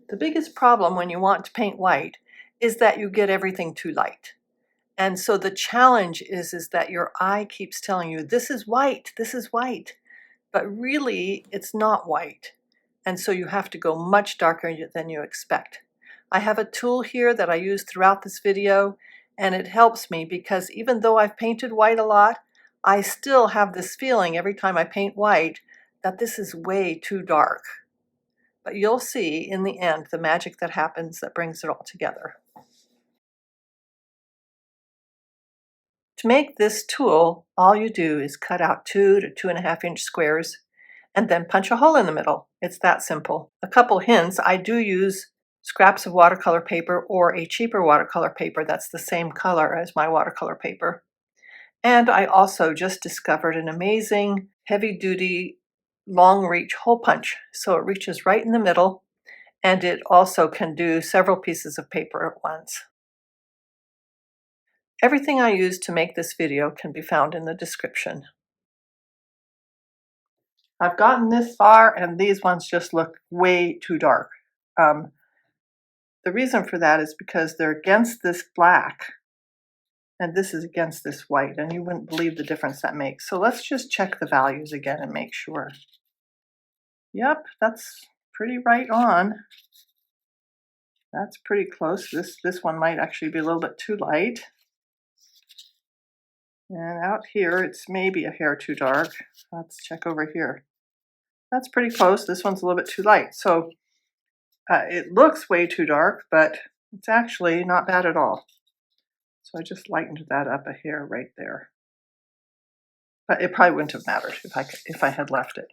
The biggest problem when you want to paint white is that you get everything too light. And so the challenge is that your eye keeps telling you, this is white, but really it's not white. And so you have to go much darker than you expect. I have a tool here that I use throughout this video, and it helps me because even though I've painted white a lot, I still have this feeling every time I paint white that this is way too dark. But you'll see in the end the magic that happens that brings it all together. To make this tool, all you do is cut out 2 to 2.5 inch squares and then punch a hole in the middle. It's that simple. A couple hints, I do use scraps of watercolor paper or a cheaper watercolor paper that's the same color as my watercolor paper. And I also just discovered an amazing heavy-duty long reach hole punch. So it reaches right in the middle, and it also can do several pieces of paper at once. Everything I used to make this video can be found in the description. I've gotten this far and these ones just look way too dark. The reason for that is because they're against this black and this is against this white, and you wouldn't believe the difference that makes. So let's just check the values again and make sure. Yep, that's pretty right on. That's pretty close. This one might actually be a little bit too light. And out here, it's maybe a hair too dark. Let's check over here. That's pretty close. This one's a little bit too light. So it looks way too dark, but it's actually not bad at all. So I just lightened that up a hair right there. But it probably wouldn't have mattered if I had left it.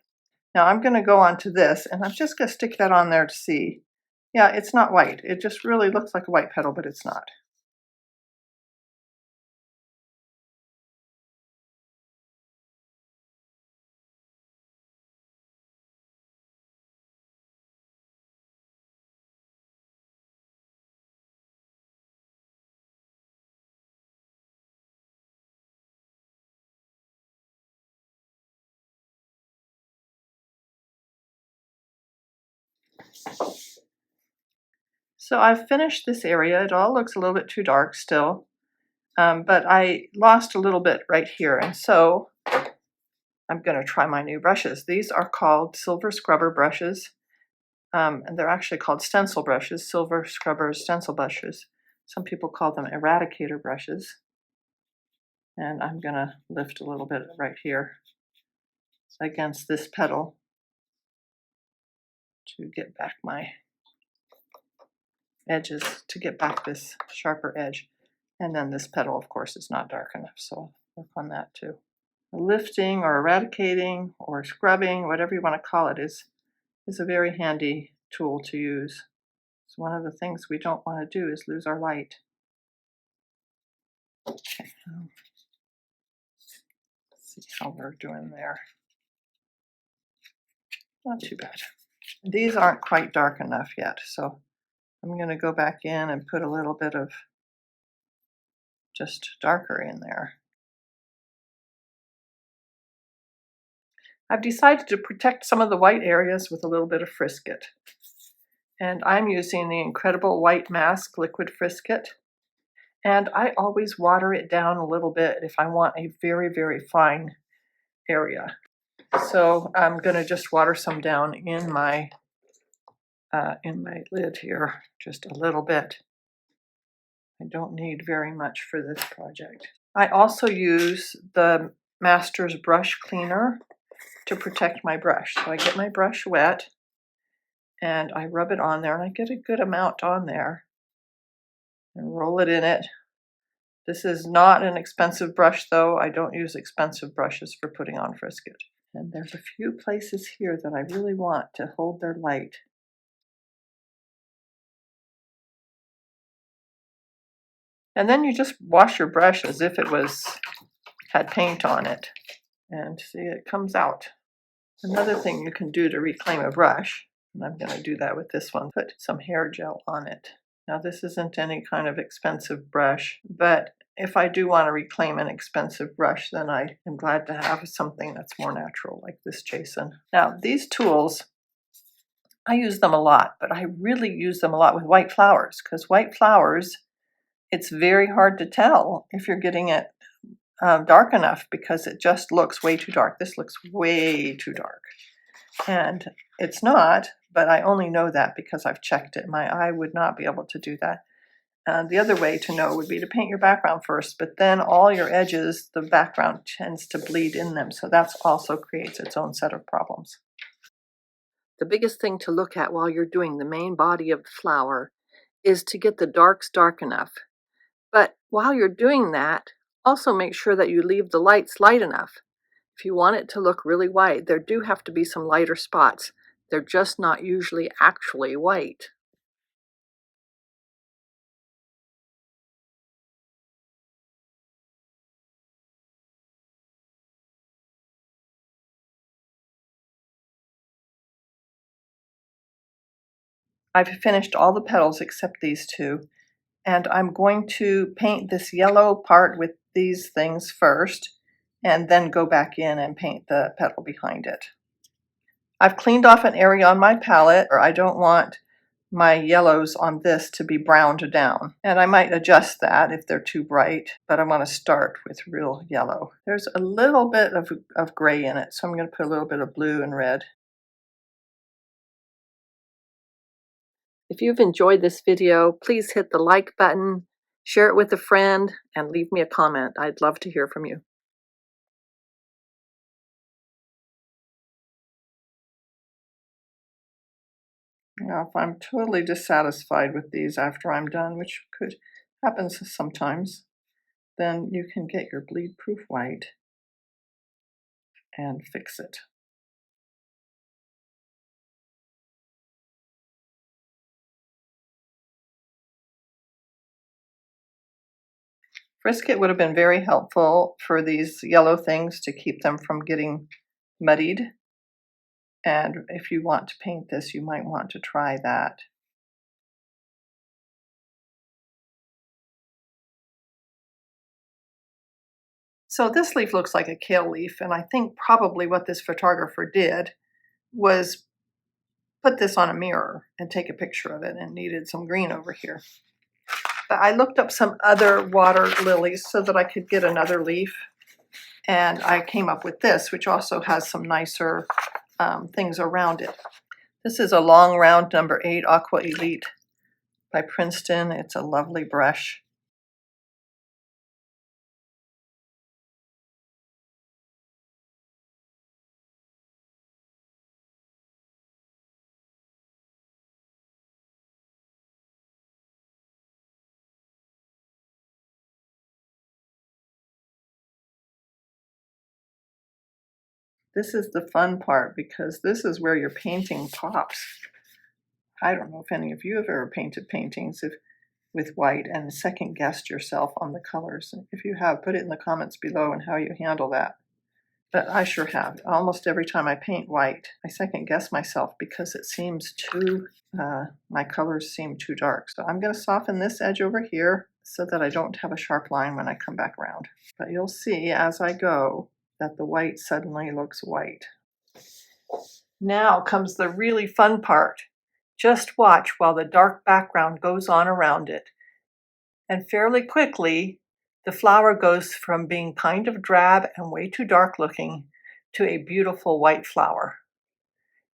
Now I'm going to go on to this, and I'm just going to stick that on there to see. Yeah, it's not white. It just really looks like a white petal, but it's not. So I've finished this area. It all looks a little bit too dark still, but I lost a little bit right here. And so I'm going to try my new brushes. These are called silver scrubber brushes, and they're actually called stencil brushes, silver scrubber stencil brushes. Some people call them eradicator brushes. And I'm going to lift a little bit right here against this petal to get back my edges, to get back this sharper edge. And then this petal, of course, is not dark enough, so I'll work on that too. Lifting or eradicating or scrubbing, whatever you want to call it, is a very handy tool to use. So one of the things we don't want to do is lose our light. Okay, let's see how we're doing there. Not too bad. These aren't quite dark enough yet, so I'm going to go back in and put a little bit of just darker in there. I've decided to protect some of the white areas with a little bit of Frisket. And I'm using the Incredible White Mask Liquid Frisket. And I always water it down a little bit if I want a very, very fine area. So I'm going to just water some down in my lid here, just a little bit. I don't need very much for this project. I also use the Master's Brush Cleaner to protect my brush. So I get my brush wet and I rub it on there, and I get a good amount on there and roll it in it. This is not an expensive brush though. I don't use expensive brushes for putting on Frisket. And there's a few places here that I really want to hold their light. And then you just wash your brush as if it had paint on it. And see, it comes out. Another thing you can do to reclaim a brush, and I'm going to do that with this one, put some hair gel on it. Now this isn't any kind of expensive brush, but if I do want to reclaim an expensive brush, then I am glad to have something that's more natural like this Jason. Now these tools I use them a lot, but I really use them a lot with white flowers, because white flowers, it's very hard to tell if you're getting it dark enough, because it just looks way too dark. This looks way too dark. And it's not, but I only know that because I've checked it. My eye would not be able to do that. The other way to know would be to paint your background first, but then all your edges, the background tends to bleed in them. So that also creates its own set of problems. The biggest thing to look at while you're doing the main body of the flower is to get the darks dark enough. But while you're doing that, also make sure that you leave the lights light enough. If you want it to look really white, there do have to be some lighter spots. They're just not usually actually white. I've finished all the petals except these two, and I'm going to paint this yellow part with these things first, and then go back in and paint the petal behind it. I've cleaned off an area on my palette, or I don't want my yellows on this to be browned down. And I might adjust that if they're too bright, but I want to start with real yellow. There's a little bit of gray in it, so I'm going to put a little bit of blue and red. If you've enjoyed this video, please hit the like button, share it with a friend, and leave me a comment. I'd love to hear from you. Now, if I'm totally dissatisfied with these after I'm done, which could happen sometimes, then you can get your bleed-proof white and fix it. Frisket would have been very helpful for these yellow things to keep them from getting muddied. And if you want to paint this, you might want to try that. So this leaf looks like a kale leaf, and I think probably what this photographer did was put this on a mirror and take a picture of it, and needed some green over here. But I looked up some other water lilies so that I could get another leaf, and I came up with this, which also has some nicer things around it. This is a long round number 8 Aqua Elite by Princeton. It's a lovely brush. This is the fun part, because this is where your painting pops. I don't know if any of you have ever painted paintings with white and second guessed yourself on the colors. If you have, put it in the comments below and how you handle that. But I sure have. Almost every time I paint white, I second guess myself because it seems too, my colors seem too dark. So I'm going to soften this edge over here so that I don't have a sharp line when I come back around. But you'll see as I go that the white suddenly looks white. Now comes the really fun part. Just watch while the dark background goes on around it. And fairly quickly, the flower goes from being kind of drab and way too dark looking to a beautiful white flower.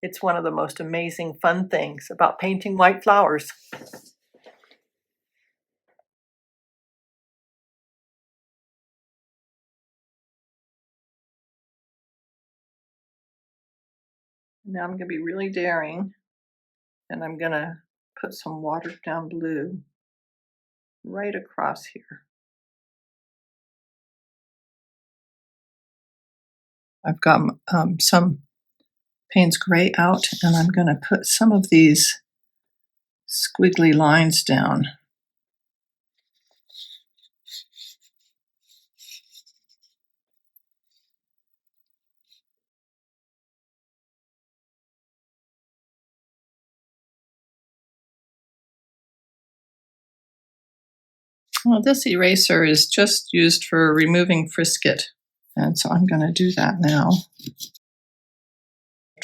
It's one of the most amazing fun things about painting white flowers. Now I'm going to be really daring, and I'm going to put some watered down blue right across here. I've got some Payne's Gray out, and I'm going to put some of these squiggly lines down. Well, this eraser is just used for removing frisket, and so I'm going to do that now.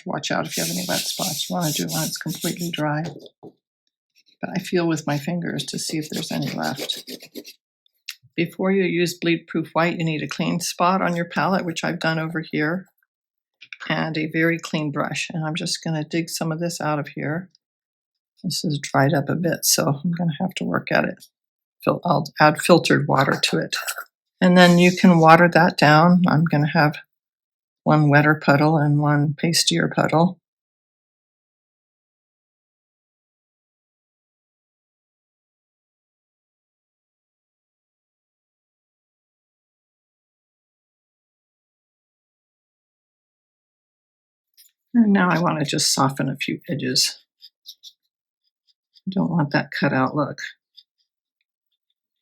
to watch out if you have any wet spots. You want to do it when it's completely dry. But I feel with my fingers to see if there's any left. Before you use bleed-proof white, you need a clean spot on your palette, which I've done over here, and a very clean brush. And I'm just going to dig some of this out of here. This is dried up a bit, so I'm going to have to work at it. I'll add filtered water to it. And then you can water that down. I'm going to have one wetter puddle and one pastier puddle. And now I want to just soften a few edges. I don't want that cut out look.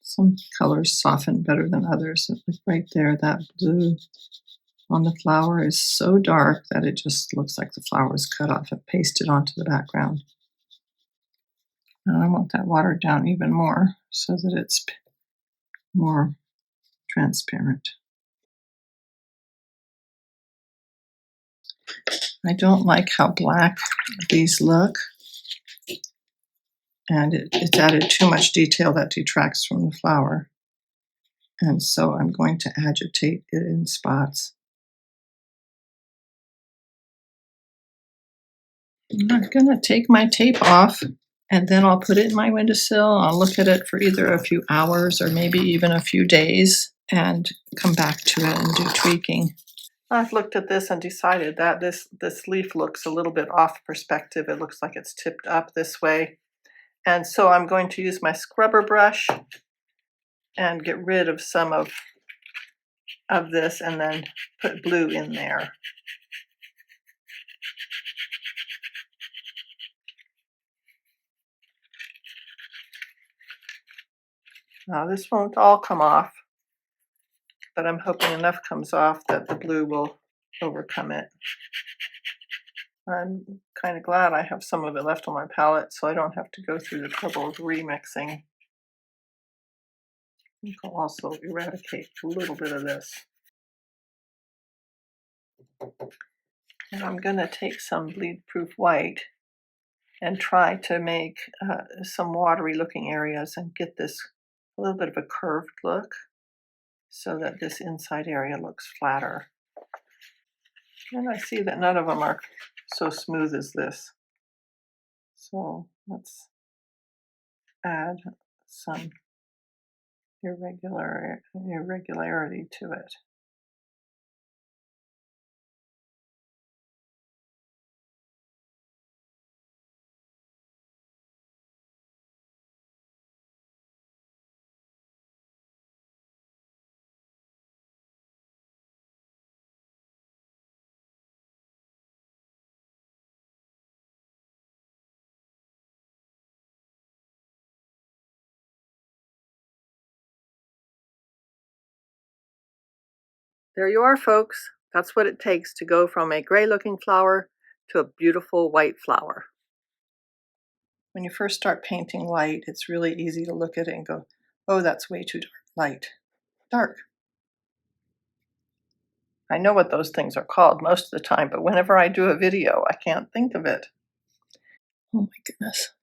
Some colors soften better than others. Like right there, that blue on the flower is so dark that it just looks like the flower was cut off and pasted onto the background. And I want that watered down even more so that it's more transparent. I don't like how black these look, and it's added too much detail that detracts from the flower. And so I'm going to agitate it in spots. I'm going to take my tape off, and then I'll put it in my windowsill. I'll look at it for either a few hours or maybe even a few days and come back to it and do tweaking. I've looked at this and decided that this leaf looks a little bit off perspective. It looks like it's tipped up this way. And so I'm going to use my scrubber brush and get rid of some of this and then put blue in there. Now this won't all come off, but I'm hoping enough comes off that the blue will overcome it. I'm kind of glad I have some of it left on my palette so I don't have to go through the trouble of remixing. I think I'll also eradicate a little bit of this. And I'm going to take some bleed-proof white and try to make some watery looking areas and get this a little bit of a curved look so that this inside area looks flatter. And I see that none of them are so smooth as this. So let's add some irregularity to it. There you are, folks. That's what it takes to go from a gray-looking flower to a beautiful white flower. When you first start painting white, it's really easy to look at it and go, oh, that's way too dark. Light. Dark. I know what those things are called most of the time, but whenever I do a video, I can't think of it. Oh my goodness.